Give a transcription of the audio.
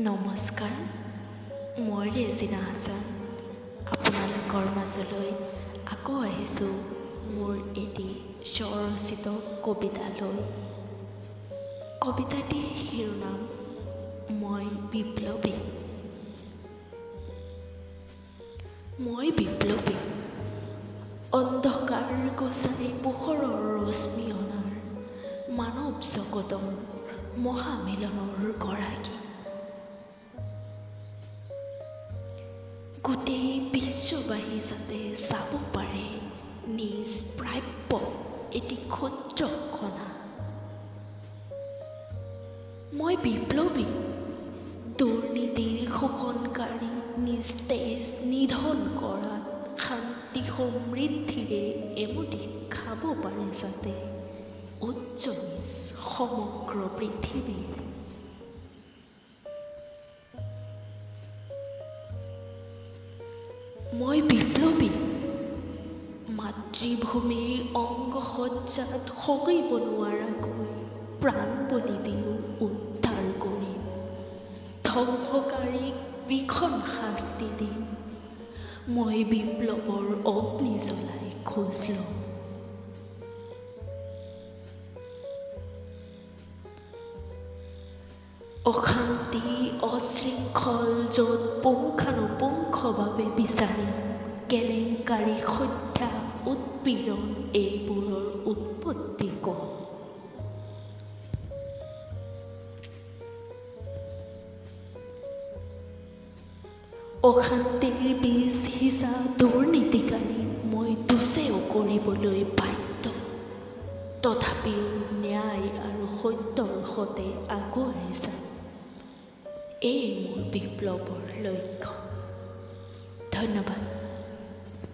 নমস্কাৰ, মই ৰেজিনা হাছান। আপোনালোকৰ মাজলৈ আকৌ আহিছোঁ মোৰ এটি স্বৰচিত কবিতালৈ। কবিতাটিৰ শিৰোনাম মই বিপ্লৱী। মই বিপ্লৱী, অন্ধকাৰ গছাই পোহৰৰ ৰশ্মি অনাৰ মানৱ জগতৰ মহামিলনৰ গৰাকী। গোটেই বিশ্ববাসী যাতে চাব পাৰে নিজ প্ৰাপ্য এটি ক্ষুদ্ৰ কণা। মই বিপ্লৱী, দুৰ্নীতিৰ শোষণকাৰী নিজ তেজ নিধন কৰাত শান্তি সমৃদ্ধিৰে এমুঠি খাব পাৰে যাতে উজ্জ্বল নিজ সমগ্ৰ পৃথিৱীৰ। মই বিপ্লৱী, মাতৃভূমিৰ অংগসজ্জাত সহিব নোৱাৰাকৈ প্ৰাণ বলি দিও উদ্ধাৰ কৰিম, ধ্বংসকাৰীক ভীষণ শাস্তি দিম। মই বিপ্লৱৰ অগ্নি জ্বলাই খোজ লম। অশান্তি অশৃংখল য'ত পুংখানুপুংখভাৱে বিচাৰিম কেলেংকাৰী হত্যা উৎপীড়ন এইবোৰৰ উৎপত্তি কম। অশান্তিৰ বীজ সিঁচা দুৰ্নীতিকাৰী মই দুচেও কৰিবলৈ বাধ্য, তথাপিও ন্যায় আৰু সত্যৰ সতে আগুৱাই যাম। এই মোৰ বিপ্লৱৰ লক্ষ্য। ধন্যবাদ।